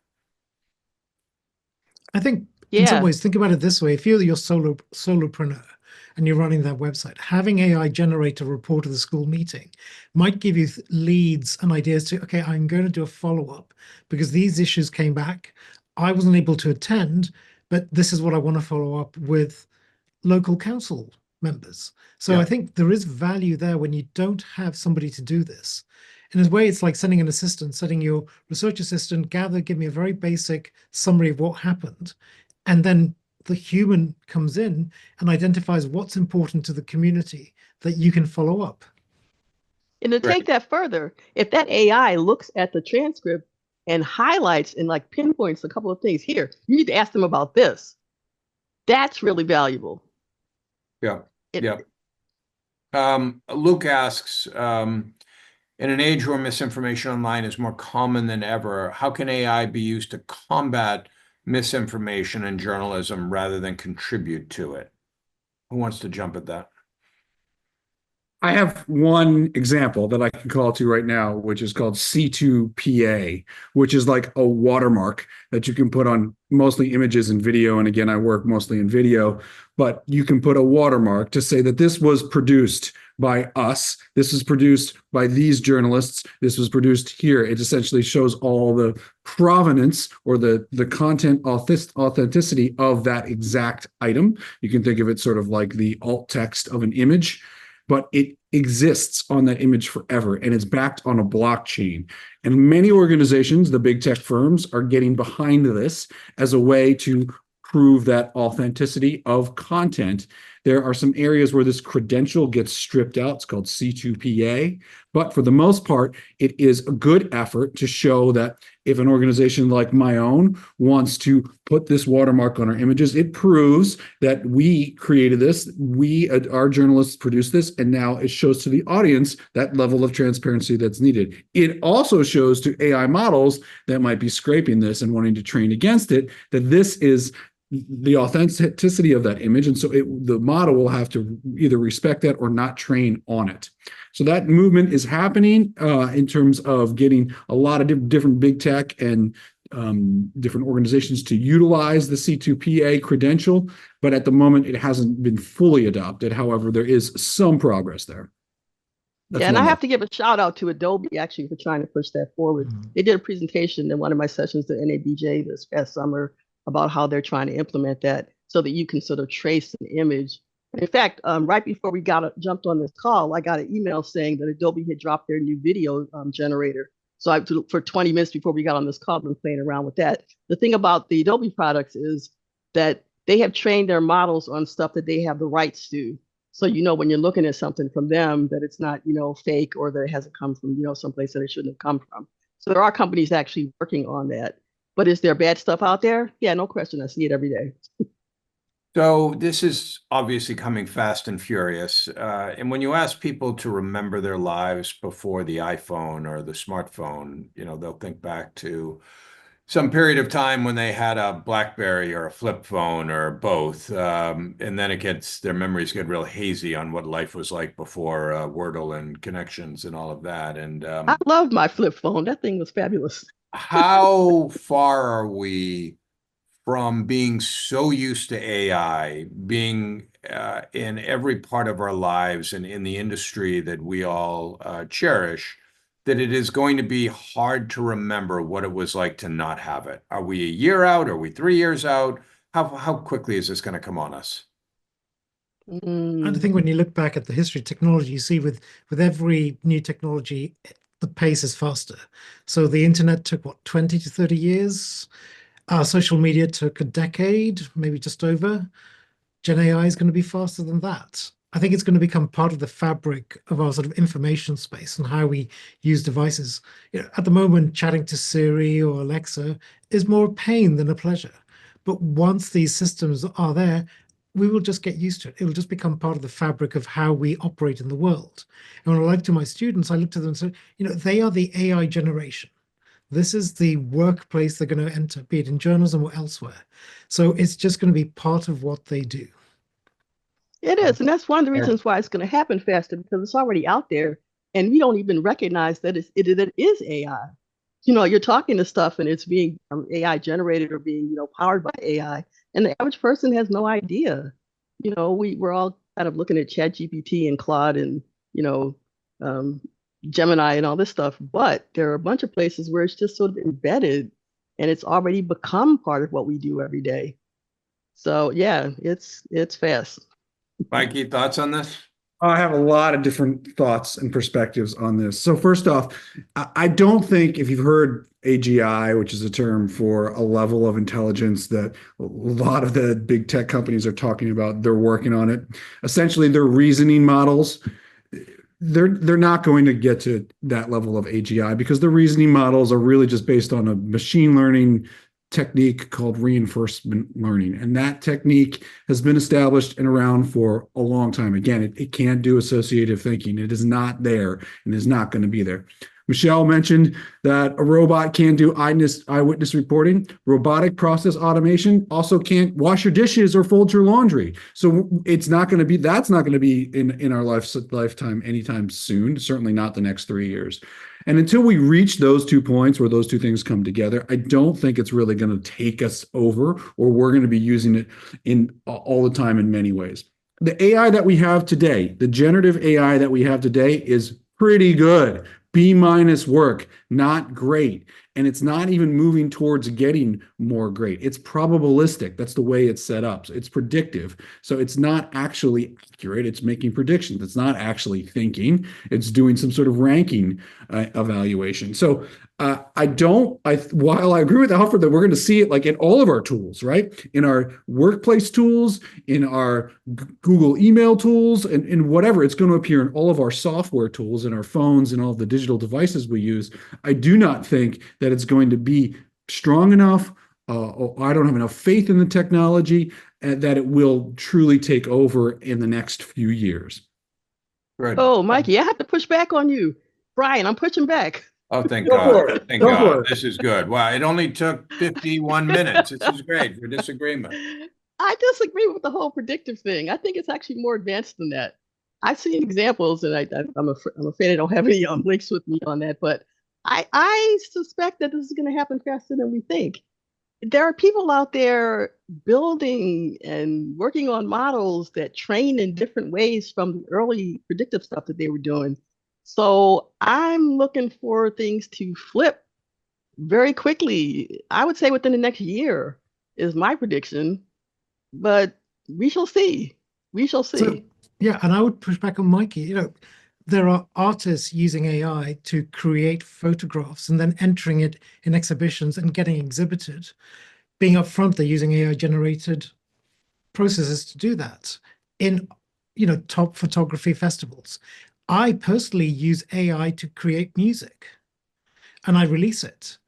I think in some ways, think about it this way. If you're solopreneur and you're running that website, having AI generate a report of the school meeting might give you leads and ideas to, okay, I'm going to do a follow-up because these issues came back. I wasn't able to attend, but this is what I want to follow up with local council members. So I think there is value there when you don't have somebody to do this. In a way, it's like sending an assistant, setting your research assistant, give me a very basic summary of what happened. And then the human comes in and identifies what's important to the community that you can follow up. And to take that further, if that AI looks at the transcript and highlights and like pinpoints a couple of things here, you need to ask them about this. That's really valuable. Yeah. Luke asks, in an age where misinformation online is more common than ever, how can AI be used to combat misinformation in journalism rather than contribute to it? Who wants to jump at that? I have one example that I can call to right now, which is called C2PA, which is like a watermark that you can put on mostly images and video. And again, I work mostly in video, but you can put a watermark to say that this was produced by us. This was produced by these journalists. This was produced here. It essentially shows all the provenance or the content authenticity of that exact item. You can think of it sort of like the alt text of an image, but it exists on that image forever, and it's backed on a blockchain. And many organizations, the big tech firms, are getting behind this as a way to prove that authenticity of content. There are some areas where this credential gets stripped out. It's called C2PA. But for the most part, it is a good effort to show that if an organization like my own wants to put this watermark on our images, it proves that we created this, our journalists produced this, and now it shows to the audience that level of transparency that's needed. It also shows to AI models that might be scraping this and wanting to train against it that this is the authenticity of that image. And so the model will have to either respect that or not train on it. So that movement is happening in terms of getting a lot of different big tech and different organizations to utilize the C2PA credential. But at the moment, it hasn't been fully adopted. However, there is some progress there. Yeah, and I have to give a shout out to Adobe actually for trying to push that forward. They did a presentation in one of my sessions at NABJ this past summer about how they're trying to implement that so that you can sort of trace an image. In fact, right before we jumped on this call, I got an email saying that Adobe had dropped their new video generator. So for 20 minutes before we got on this call, I've been playing around with that. The thing about the Adobe products is that they have trained their models on stuff that they have the rights to. So, when you're looking at something from them, that it's not, fake, or that it hasn't come from, someplace that it shouldn't have come from. So there are companies actually working on that. But is there bad stuff out there? Yeah, no question. I see it every day. So this is obviously coming fast and furious. And when you ask people to remember their lives before the iPhone or the smartphone, they'll think back to some period of time when they had a BlackBerry or a flip phone or both. And then their memories get real hazy on what life was like before Wordle and connections and all of that. And I loved my flip phone. That thing was fabulous. How far are we from being so used to AI, being in every part of our lives and in the industry that we all cherish, that it is going to be hard to remember what it was like to not have it? Are we a year out? Are we 3 years out? How quickly is this going to come on us? I think when you look back at the history of technology, you see with every new technology, the pace is faster. So the internet took, 20 to 30 years? Social media took a decade, maybe just over. Gen AI is going to be faster than that. I think it's going to become part of the fabric of our sort of information space and how we use devices. At the moment, chatting to Siri or Alexa is more a pain than a pleasure. But once these systems are there, we will just get used to it. It will just become part of the fabric of how we operate in the world. And when I look to my students, I look to them and say, they are the AI generation. This is the workplace they're going to enter, be it in journalism or elsewhere. So it's just going to be part of what they do. It is. And that's one of the reasons why it's going to happen faster, because it's already out there and we don't even recognize that it is AI. You're talking to stuff and it's being AI generated or being, powered by AI. And the average person has no idea. We're all kind of looking at ChatGPT and Claude and, Gemini and all this stuff. But there are a bunch of places where it's just sort of embedded and it's already become part of what we do every day. So, yeah, it's fast. Mikey, thoughts on this? I have a lot of different thoughts and perspectives on this. So first off, I don't think, if you've heard AGI, which is a term for a level of intelligence that a lot of the big tech companies are talking about, they're working on it. Essentially, they're reasoning models. They're not going to get to that level of AGI because the reasoning models are really just based on a machine learning technique called reinforcement learning. And that technique has been established and around for a long time. Again, it can't do associative thinking. It is not there and is not going to be there. Michelle mentioned that a robot can do eyewitness reporting. Robotic process automation also can't wash your dishes or fold your laundry. So that's not going to be in our lifetime anytime soon, certainly not the next 3 years. And until we reach those 2 points where those two things come together, I don't think it's really going to take us over, or we're going to be using it in all the time in many ways. The AI that we have today, the generative AI that we have today, is pretty good. B- work, not great. And it's not even moving towards getting more great. It's probabilistic. That's the way it's set up. So it's predictive. So it's not actually accurate. It's making predictions. It's not actually thinking. It's doing some sort of ranking evaluation. So while I agree with Alfred that we're going to see it like in all of our tools, right? In our workplace tools, in our Google email tools, and in whatever, it's going to appear in all of our software tools, in our phones, and all of the digital devices we use. I do not think that it's going to be strong enough. I don't have enough faith in the technology that it will truly take over in the next few years. Good. Oh, Mikey, I have to push back on you. Brian, I'm pushing back. Oh, thank Go for God. it. Thank Go for God. it. This is good. Wow, it only took 51 minutes. This is great for disagreement. I disagree with the whole predictive thing. I think it's actually more advanced than that. I've seen examples, and I'm afraid I don't have any links with me on that, but I suspect that this is going to happen faster than we think. There are people out there building and working on models that train in different ways from the early predictive stuff that they were doing. So I'm looking for things to flip very quickly. I would say within the next year is my prediction, but we shall see. We shall see. So, yeah, and I would push back on Mikey. There are artists using AI to create photographs and then entering it in exhibitions and getting exhibited. Being upfront, they're using AI generated processes to do that in top photography festivals. I personally use AI to create music and I release it.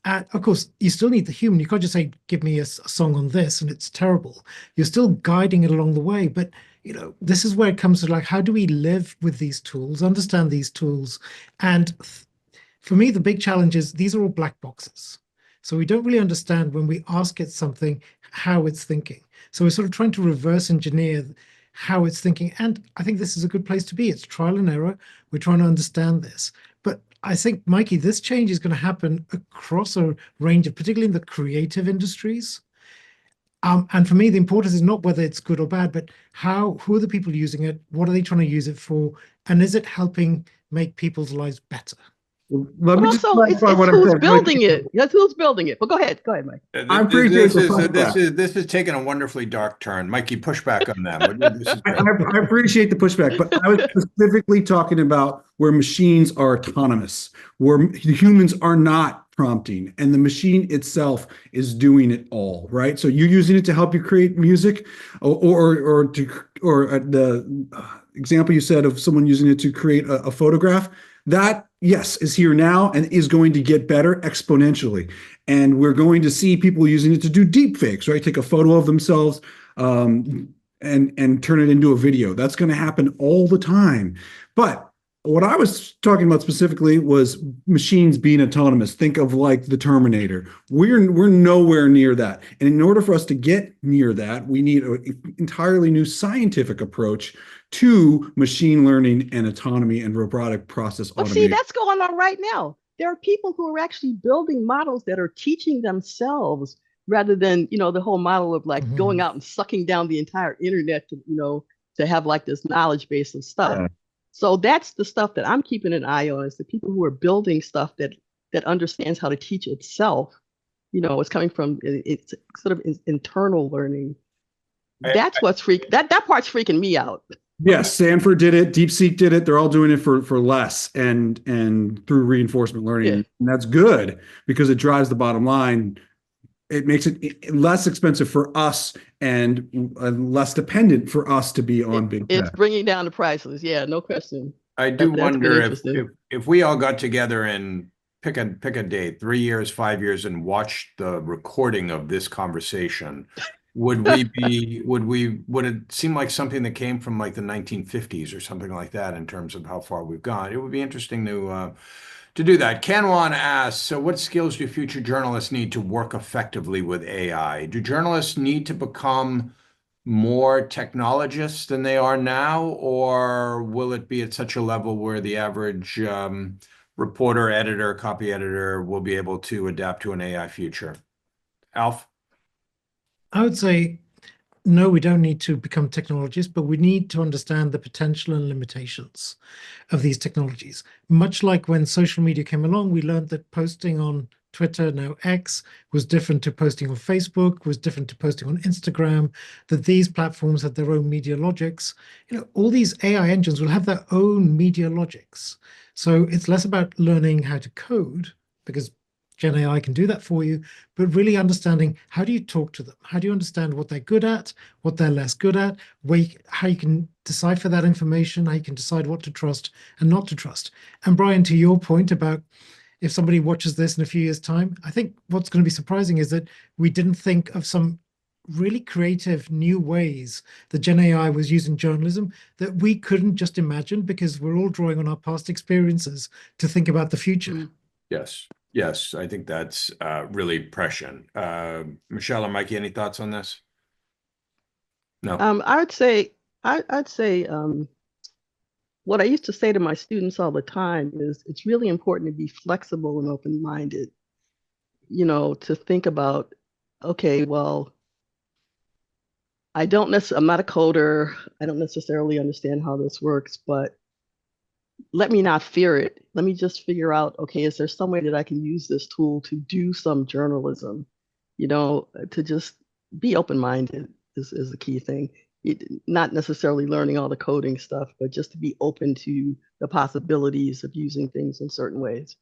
Of course, you still need the human. You can't just say, give me a song on this and it's terrible. You're still guiding it along the way. But, this is where it comes to like, how do we live with these tools, understand these tools? And for me, the big challenge is these are all black boxes. So we don't really understand when we ask it something, how it's thinking. So we're sort of trying to reverse engineer how it's thinking. And I think this is a good place to be. It's trial and error. We're trying to understand this. But I think, Mikey, this change is going to happen across a range of, particularly in the creative industries. And for me, the importance is not whether it's good or bad, but who are the people using it? What are they trying to use it for? And is it helping make people's lives better? Let me just Also, it's clarify what I who's said. building it. That's who's building it. But go ahead, Mike. I appreciate this the this is taking a wonderfully dark turn. Mikey, push back on them. This is great. I appreciate the pushback, but I was specifically talking about where machines are autonomous, where humans are not prompting, and the machine itself is doing it all, right? So you're using it to help you create music, or the example you said of someone using it to create a photograph. That, yes, is here now and is going to get better exponentially. And we're going to see people using it to do deep fakes, right? Take a photo of themselves and turn it into a video. That's going to happen all the time. But what I was talking about specifically was machines being autonomous. Think of like the Terminator. We're nowhere near that. And in order for us to get near that, we need an entirely new scientific approach to machine learning and autonomy and robotic process automation. See, that's going on right now. There are people who are actually building models that are teaching themselves rather than, the whole model of like going out and sucking down the entire internet to have like this knowledge base of stuff. Yeah. So that's the stuff that I'm keeping an eye on, is the people who are building stuff that understands how to teach itself. It's coming from it's sort of internal learning. That's what's that part's freaking me out. Yes, Stanford did it. DeepSeek did it. They're all doing it for less and through reinforcement learning. Yeah. And that's good because it drives the bottom line. It makes it less expensive for us and less dependent for us to be on big tech. It's bringing down the prices. Yeah, no question. I do wonder if we all got together and pick a date, 3 years, 5 years, and watched the recording of this conversation. Would it seem like something that came from like the 1950s or something like that in terms of how far we've gone? It would be interesting To do that, Canwan asks, so what skills do future journalists need to work effectively with AI? Do journalists need to become more technologists than they are now, or will it be at such a level where the average reporter, editor, copy editor will be able to adapt to an AI future? Alf? I would say no, we don't need to become technologists, but we need to understand the potential and limitations of these technologies. Much like when social media came along, we learned that posting on Twitter, now X, was different to posting on Facebook, was different to posting on Instagram, that these platforms had their own media logics. All these AI engines will have their own media logics. So it's less about learning how to code, because Gen AI can do that for you, but really understanding, how do you talk to them? How do you understand what they're good at, what they're less good at, how you can decipher that information, how you can decide what to trust and not to trust. And Brian, to your point about if somebody watches this in a few years' time, I think what's going to be surprising is that we didn't think of some really creative new ways that Gen AI was using journalism that we couldn't just imagine, because we're all drawing on our past experiences to think about the future. Yes. Yes, I think that's really prescient. Michelle or Mikey, any thoughts on this? No. I'd say what I used to say to my students all the time is it's really important to be flexible and open-minded, to think about, okay, well, I'm not a coder. I don't necessarily understand how this works, but let me not fear it. Let me just figure out, okay, is there some way that I can use this tool to do some journalism? To just be open-minded is the key thing. Not necessarily learning all the coding stuff, but just to be open to the possibilities of using things in certain ways.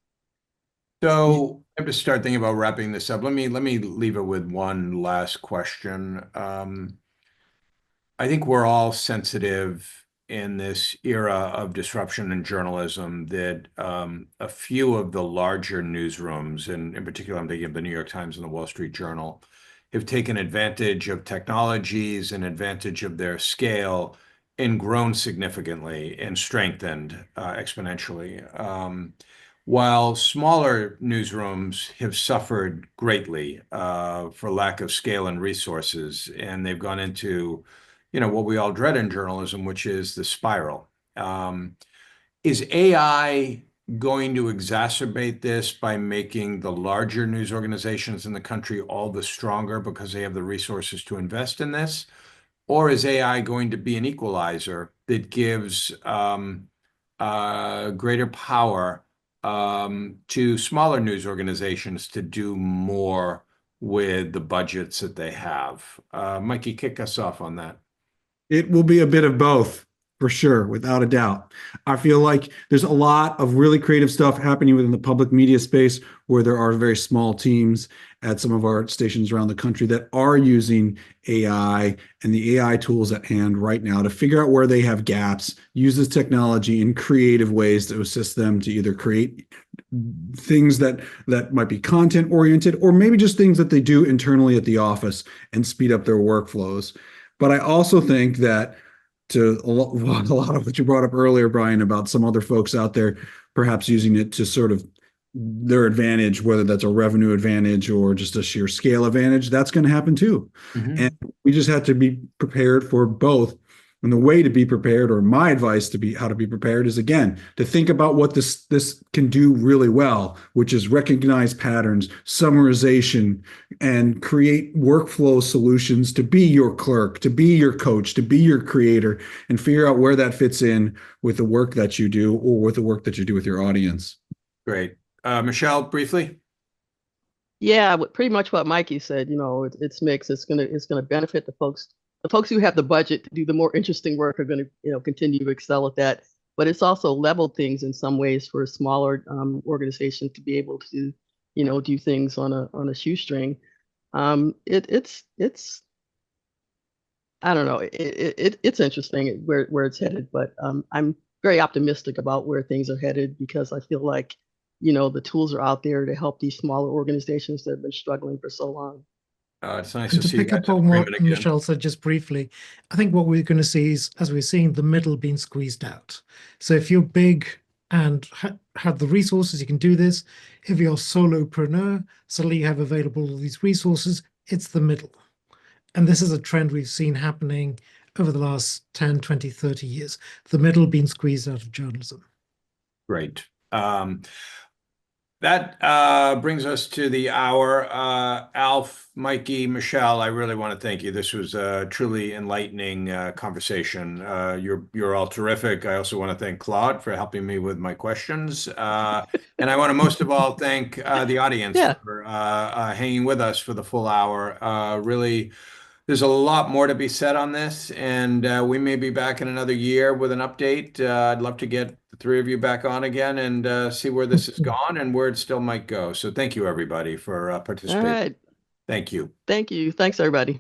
So I have to start thinking about wrapping this up. Let me leave it with one last question. I think we're all sensitive in this era of disruption in journalism that a few of the larger newsrooms, and in particular, I'm thinking of the New York Times and the Wall Street Journal, have taken advantage of technologies and advantage of their scale and grown significantly and strengthened exponentially. While smaller newsrooms have suffered greatly for lack of scale and resources, and they've gone into what we all dread in journalism, which is the spiral. Is AI going to exacerbate this by making the larger news organizations in the country all the stronger because they have the resources to invest in this? Or is AI going to be an equalizer that gives greater power to smaller news organizations to do more with the budgets that they have? Mikey, kick us off on that. It will be a bit of both, for sure, without a doubt. I feel like there's a lot of really creative stuff happening within the public media space where there are very small teams at some of our stations around the country that are using AI and the AI tools at hand right now to figure out where they have gaps, use this technology in creative ways to assist them to either create things that might be content oriented, or maybe just things that they do internally at the office and speed up their workflows. But I also think that to a lot of what you brought up earlier, Brian, about some other folks out there perhaps using it to sort of their advantage, whether that's a revenue advantage or just a sheer scale advantage, that's going to happen too. And we just have to be prepared for both. And the way to be prepared, or my advice to be how to be prepared, is again to think about what this can do really well, which is recognize patterns, summarization, and create workflow solutions to be your clerk, to be your coach, to be your creator, and figure out where that fits in with the work that you do or with the work that you do with your audience. Great. Michelle, briefly. Yeah, pretty much what Mikey said. It's mixed. It's gonna benefit the folks. The folks who have the budget to do the more interesting work are going to, continue to excel at that. But it's also leveled things in some ways for smaller organizations to be able to, do things on a shoestring. It's I don't know. It's interesting where it's headed, but I'm very optimistic about where things are headed, because I feel like, the tools are out there to help these smaller organizations that have been struggling for so long. It's nice And to to see you pick guys up in on what agreement again. Michelle said just briefly, I think what we're going to see is, as we're seeing, the middle being squeezed out. So if you're big and have the resources, you can do this. If you're a solopreneur, suddenly you have available all these resources. It's the middle. And this is a trend we've seen happening over the last 10, 20, 30 years. The middle being squeezed out of journalism. Great. That brings us to the hour. Alf, Mikey, Michelle, I really want to thank you. This was a truly enlightening conversation. You're all terrific. I also want to thank Claude for helping me with my questions. And I want to most of all thank the audience for hanging with us for the full hour. Really, there's a lot more to be said on this, and we may be back in another year with an update. I'd love to get the three of you back on again and see where this has gone and where it still might go. So thank you, everybody, for participating. All right. Thank you. Thank you. Thanks, everybody.